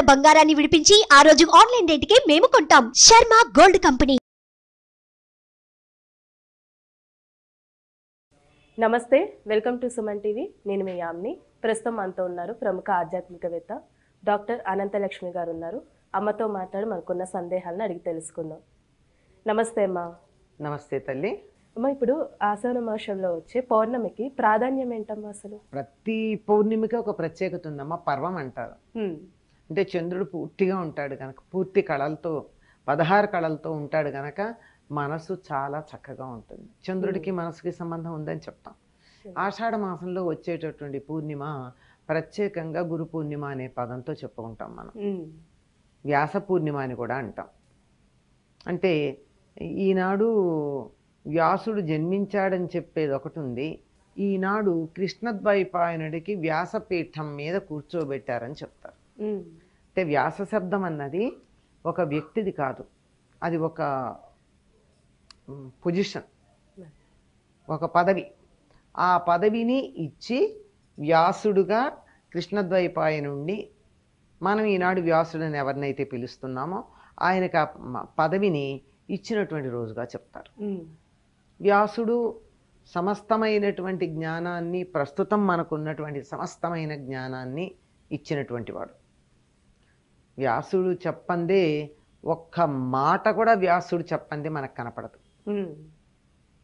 గ్రాముల బంగారాన్ని విడిపించి ఆ రోజు ఆన్లైన్ రేటుకే మేము కొంటాం. Sharma gold company. నమస్తే, వెల్కమ్ టు సుమన్ టీవీ. నేను మీ యామ్ని. ప్రస్తుతం మనతో ఉన్నారు ప్రముఖ ఆధ్యాత్మికవేత్త డాక్టర్ అనంతలక్ష్మి గారు ఉన్నారు. అమ్మతో మాట్లాడి మనకున్న సందేహాలను అడిగి తెలుసుకుందాం. నమస్తే అమ్మా. నమస్తే తల్లి. అమ్మ, ఇప్పుడు ఆషాఢ మాసంలో వచ్చే పౌర్ణమికి ప్రాధాన్యం ఏంటమ్మా? అసలు ప్రతి పౌర్ణమికి ఒక ప్రత్యేకత ఉందమ్మా. పర్వం అంటారు. అంటే చంద్రుడు పూర్తిగా ఉంటాడు కనుక, పూర్తి కళలతో 16 కళలతో ఉంటాడు కనుక మనసు చాలా చక్కగా ఉంటుంది. చంద్రుడికి మనసుకి సంబంధం ఉందని చెప్తాం. ఆషాఢ మాసంలో వచ్చేటటువంటి పూర్ణిమ ప్రత్యేకంగా గురు పూర్ణిమ అనే పదంతో చెప్పుకుంటాం మనం. వ్యాస పూర్ణిమ అని కూడా అంటాం. అంటే ఈనాడు వ్యాసుడు జన్మించాడని చెప్పేది ఒకటి ఉంది. ఈనాడు కృష్ణద్వైపాయనుడికి వ్యాసపీఠం మీద కూర్చోబెట్టారని చెప్తారు. అంటే వ్యాస శబ్దం అన్నది ఒక వ్యక్తిది కాదు, అది ఒక పొజిషన్, ఒక పదవి. ఆ పదవిని ఇచ్చి వ్యాసుడుగా కృష్ణద్వైపాయనుండి మనం ఈనాడు వ్యాసుడని ఎవరినైతే పిలుస్తున్నామో ఆయనకు ఆ పదవిని ఇచ్చినటువంటి రోజుగా చెప్తారు. వ్యాసుడు సమస్తమైనటువంటి జ్ఞానాన్ని, ప్రస్తుతం మనకున్నటువంటి సమస్తమైన జ్ఞానాన్ని ఇచ్చినటువంటి వాడు. వ్యాసుడు చెప్పందే ఒక్క మాట కూడా వ్యాసుడు చెప్పందే మనకు కనపడదు.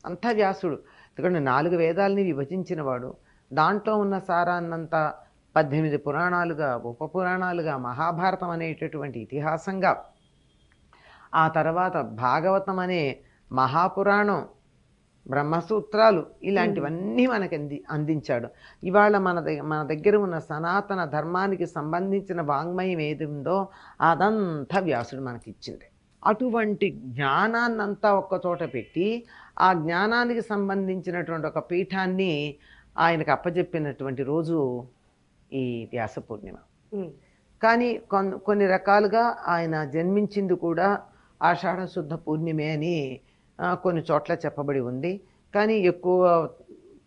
అంతా వ్యాసుడు. ఎందుకంటే 4 వేదాలని విభజించిన వాడు, దాంట్లో ఉన్న సారాన్నంతా 18 పురాణాలుగా, ఉప పురాణాలుగా, మహాభారతం అనేటటువంటి ఇతిహాసంగా, ఆ తర్వాత భాగవతం అనే మహాపురాణం, బ్రహ్మసూత్రాలు, ఇలాంటివన్నీ మనకి అందించాడు. ఇవాళ మన దగ్గర ఉన్న సనాతన ధర్మానికి సంబంధించిన వాంగ్మయం ఏది ఉందో అదంతా వ్యాసుడు మనకి ఇచ్చింది. అటువంటి జ్ఞానాన్నంతా ఒక్కచోట పెట్టి ఆ జ్ఞానానికి సంబంధించినటువంటి ఒక పీఠాన్ని ఆయనకు అప్పచెప్పినటువంటి రోజు ఈ వ్యాస పూర్ణిమ. కానీ కొన్ని రకాలుగా ఆయన జన్మించింది కూడా ఆషాఢ శుద్ధ పూర్ణిమే అని కొన్ని చోట్ల చెప్పబడి ఉంది. కానీ ఎక్కువ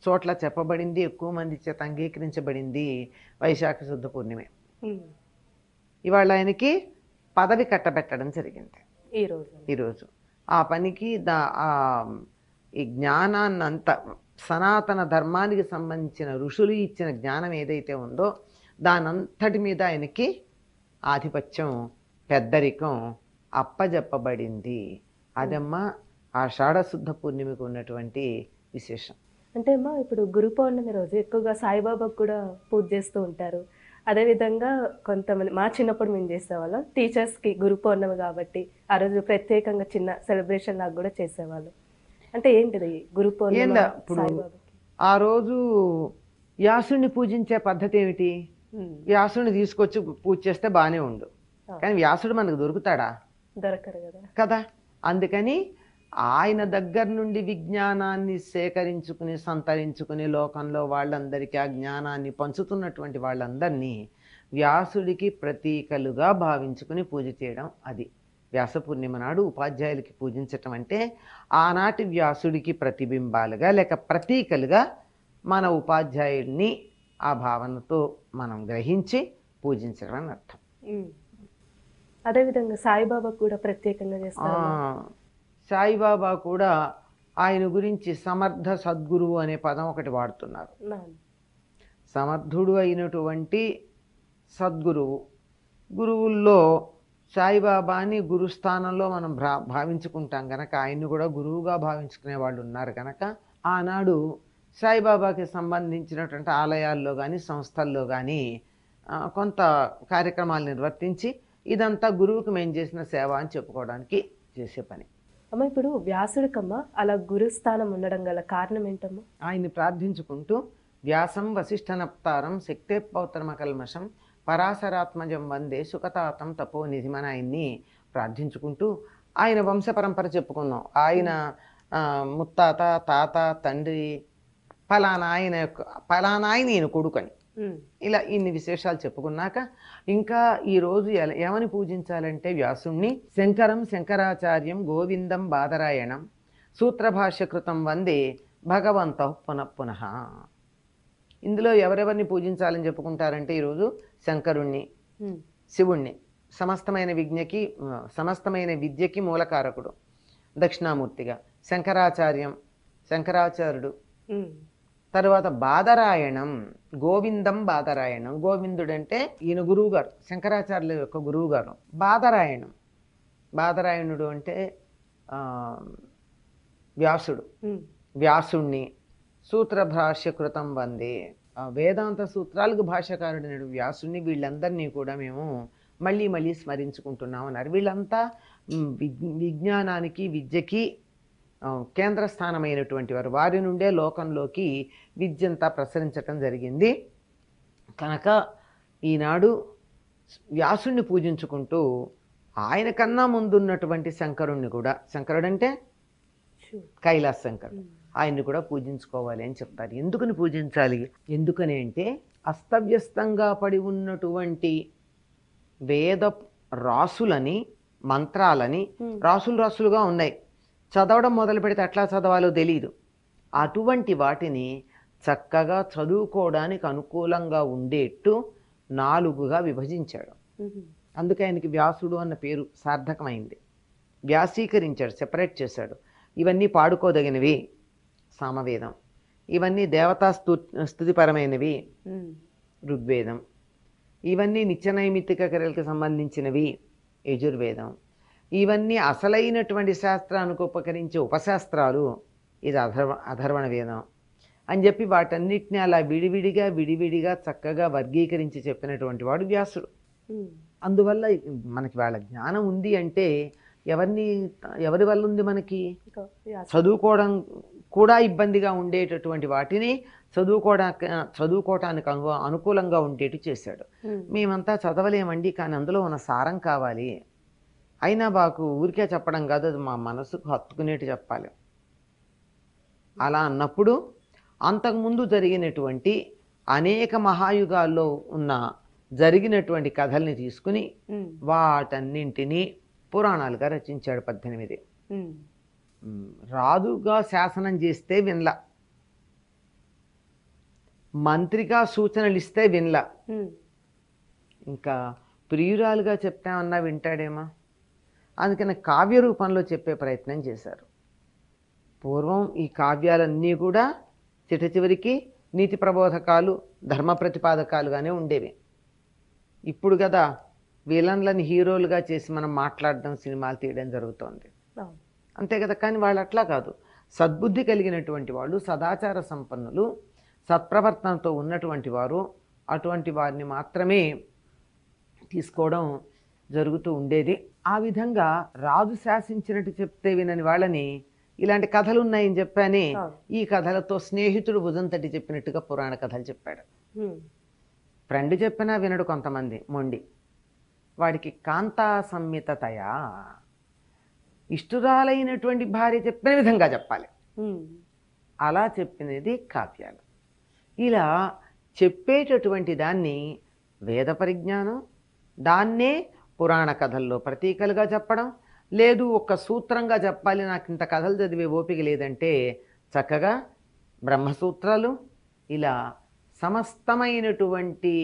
చోట్ల చెప్పబడింది, ఎక్కువ మంది చేత అంగీకరించబడింది వైశాఖ శుద్ధ పూర్ణిమే. ఇవాళ ఆయనకి పదవి కట్టబెట్టడం జరిగింది ఈరోజు. ఆ పనికి ఈ జ్ఞానాన్నంతా, సనాతన ధర్మానికి సంబంధించిన ఋషులు ఇచ్చిన జ్ఞానం ఏదైతే ఉందో దానంతటి మీద ఆయనకి ఆధిపత్యం, పెద్దరికం అప్పజెప్పబడింది. అదమ్మా ఆషాఢ శుద్ధ పూర్ణిమకు ఉన్నటువంటి విశేషం. అంటే అమ్మా, ఇప్పుడు గురు పౌర్ణమి రోజు ఎక్కువగా సాయిబాబాకు కూడా పూజ చేస్తూ ఉంటారు. అదేవిధంగా కొంతమంది, మా చిన్నప్పుడు మేము చేసేవాళ్ళం, టీచర్స్కి గురు పౌర్ణమి కాబట్టి ఆ రోజు ప్రత్యేకంగా చిన్న సెలబ్రేషన్ లాగా కూడా చేసేవాళ్ళు. అంటే ఏంటిది గురు పౌర్ణమి? ఇప్పుడు ఆ రోజు వ్యాసుడిని పూజించే పద్ధతి ఏమిటి? వ్యాసుడిని తీసుకొచ్చి పూజ చేస్తే బాగానే ఉండు, కానీ వ్యాసుడు మనకు దొరుకుతాడా? దొరకరు కదా. అందుకని ఆయన దగ్గర నుండి విజ్ఞానాన్ని సేకరించుకుని, సంతరించుకుని లోకంలో వాళ్ళందరికీ ఆ జ్ఞానాన్ని పంచుతున్నటువంటి వాళ్ళందరినీ వ్యాసుడికి ప్రతీకలుగా భావించుకుని పూజ చేయడం. అది వ్యాస పూర్ణిమ నాడు ఉపాధ్యాయులకి పూజించటం అంటే ఆనాటి వ్యాసుడికి ప్రతిబింబాలుగా లేక ప్రతీకలుగా మన ఉపాధ్యాయుడిని ఆ భావనతో మనం గ్రహించి పూజించడం అని అర్థం. అదేవిధంగా సాయిబాబా కూడా ప్రత్యేకంగా చేస్తారు. సాయిబాబా కూడా ఆయన గురించి సమర్థ సద్గురువు అనే పదం ఒకటి వాడుతున్నారు. సమర్థుడు అయినటువంటి సద్గురువు. గురువుల్లో సాయిబాబాని గురుస్థానంలో మనం భావించుకుంటాం కనుక ఆయన్ని కూడా గురువుగా భావించుకునే వాళ్ళు ఉన్నారు కనుక ఆనాడు సాయిబాబాకి సంబంధించినటువంటి ఆలయాల్లో కానీ సంస్థల్లో కానీ కొంత కార్యక్రమాలు నిర్వర్తించి ఇదంతా గురువుకి మేము చేసిన సేవ అని చెప్పుకోవడానికి చేసే పని. అమ్మ, ఇప్పుడు వ్యాసుడికమ్మ అలా గురుస్థానం ఉండడం గల కారణం ఏంటమ్మా? ఆయన్ని ప్రార్థించుకుంటూ వ్యాసం వశిష్ఠనప్తారం శక్తే పౌత్రమకల్మషం పరాశరాత్మజం వందే సుఖతాతం తపోనిధి అని ఆయన్ని ప్రార్థించుకుంటూ ఆయన వంశ పరంపర చెప్పుకున్నాం. ఆయన ముత్తాత, తాత, తండ్రి, ఫలానా ఆయన ఈయన కొడుకని, ఇలా ఇన్ని విశేషాలు చెప్పుకున్నాక ఇంకా ఈరోజు ఏమని పూజించాలంటే వ్యాసుణ్ణి శంకరం శంకరాచార్యం గోవిందం బాదరాయణం సూత్రభాష్యకృతం వందే భగవంత పునఃపునః. ఇందులో ఎవరెవరిని పూజించాలని చెప్పుకుంటారంటే ఈరోజు శంకరుణ్ణి, శివుణ్ణి. సమస్తమైన విద్యకి మూలకారకుడు దక్షిణామూర్తిగా. శంకరాచార్యుడు. తరువాత బాదరాయణం, గోవిందం బాదరాయణం. గోవిందుడంటే ఈయన గురువు గారు, శంకరాచార్యుల యొక్క గురువు గారు. బాదరాయణుడు అంటే వ్యాసుడు. వ్యాసుణ్ణి సూత్రభాష్యకృతం వందే, వేదాంత సూత్రాలకు భాష్యకారుడైన వ్యాసుణ్ణి, వీళ్ళందరినీ కూడా మేము మళ్ళీ మళ్ళీ స్మరించుకుంటున్నాం అన్నారు. వీళ్ళంతా విజ్ఞానానికి విద్యకి కేంద్రస్థానమైనటువంటి వారు. వారి నుండే లోకంలోకి విద్యంతా ప్రసరించటం జరిగింది. కనుక ఈనాడు వ్యాసుణ్ణి పూజించుకుంటూ ఆయన కన్నా ముందున్నటువంటి శంకరుణ్ణి కూడా, శంకరుడంటే కైలాస శంకరుడు, ఆయన్ని కూడా పూజించుకోవాలి అని చెప్తారు. ఎందుకని పూజించాలి? ఎందుకని అంటే అస్తవ్యస్తంగా పడి ఉన్నటువంటి వేద రాసులని, మంత్రాలని రాసులుగా ఉన్నాయి. చదవడం మొదలు పెడితే ఎట్లా చదవాలో తెలియదు. అటువంటి వాటిని చక్కగా చదువుకోవడానికి అనుకూలంగా ఉండేట్టు 4గా విభజించాడు. అందుకే ఆయనకి వ్యాసుడు అన్న పేరు సార్థకమైంది. వ్యాసీకరించాడు, సెపరేట్ చేశాడు. ఇవన్నీ పాడుకోదగినవి సామవేదం, ఇవన్నీ దేవతా స్తుతిపరమైనవి ఋగ్వేదం, ఇవన్నీ నిత్యనైమిత్తిక క్రియలకు సంబంధించినవి యజుర్వేదం, ఇవన్నీ అసలైనటువంటి శాస్త్రానికి ఉపకరించే ఉపశాస్త్రాలు ఇది అధర్వణ వేదం అని చెప్పి వాటన్నిటిని అలా విడివిడిగా చక్కగా వర్గీకరించి చెప్పినటువంటి వాడు వ్యాసుడు. అందువల్ల మనకి వాళ్ళ జ్ఞానం ఉంది అంటే ఎవరి వల్ల ఉంది? మనకి చదువుకోవడం కూడా ఇబ్బందిగా ఉండేటటువంటి వాటిని చదువుకోవటానికి అనుకూలంగా ఉండేట్టు చేశాడు. మేమంతా చదవలేమండి, కానీ అందులో ఉన్న సారం కావాలి. అయినా మాకు ఊరికే చెప్పడం కాదు, అది మా మనసుకు హత్తుకునేట్టు చెప్పాలి. అలా అన్నప్పుడు అంతకుముందు జరిగినటువంటి అనేక మహాయుగాల్లో జరిగినటువంటి కథల్ని తీసుకుని వాటన్నింటినీ పురాణాలుగా రచించాడు. 18. రాజుగా శాసనం చేస్తే వినలా, మంత్రిగా సూచనలు ఇస్తే వినలా, ఇంకా ప్రియురాలుగా చెప్తామన్నా వింటాడేమో. అందుకని కావ్య రూపంలో చెప్పే ప్రయత్నం చేశారు. పూర్వం ఈ కావ్యాలన్నీ కూడా చివరికి నీతి ప్రబోధకాలు, ధర్మ ప్రతిపాదకాలుగానే ఉండేవి. ఇప్పుడు కదా విలన్లని హీరోలుగా చేసి మనం మాట్లాడడం, సినిమాలు తీయడం జరుగుతోంది, అంతే కదా. కానీ వాళ్ళు అట్లా కాదు. సద్బుద్ధి కలిగినటువంటి వాళ్ళు, సదాచార సంపన్నులు, సత్ప్రవర్తనతో ఉన్నటువంటి వారు, అటువంటి వారిని మాత్రమే తీసుకోవడం జరుగుతూ ఉండేది. ఆ విధంగా రాజు శాసించినట్టు చెప్తే వినని వాళ్ళని ఇలాంటి కథలు ఉన్నాయని చెప్పానే, ఈ కథలతో స్నేహితుడు భుజం తట్టి చెప్పినట్టుగా పురాణ కథలు చెప్పాడు. ఫ్రెండ్ చెప్పినా వినడు కొంతమంది మొండి. వాడికి కాంతా సంహితయా, ఇష్టురాలైనటువంటి భార్య చెప్పిన విధంగా చెప్పాలి. అలా చెప్పినది కావ్యాలు. ఇలా చెప్పేటటువంటి దాన్ని వేద పరిజ్ఞానం, దాన్నే పురాణ కథల్లో ప్రతీకలుగా చెప్పడం, లేదు ఒక సూత్రంగా చెప్పాలి, నాకు ఇంత కథలు చదివే ఓపిక లేదంటే చక్కగా బ్రహ్మసూత్రాలు, ఇలా సమస్తమైనటువంటి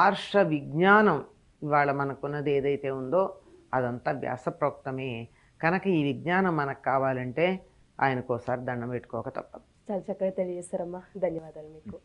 ఆర్ష విజ్ఞానం ఇవాళ మనకున్నది ఏదైతే ఉందో అదంతా వ్యాసప్రోక్తమే. కనుక ఈ విజ్ఞానం మనకు కావాలంటే ఆయనకోసారి దండం పెట్టుకోక తప్పదు. చాలా చక్కగా తెలియజేస్తారమ్మా, ధన్యవాదాలు మీకు.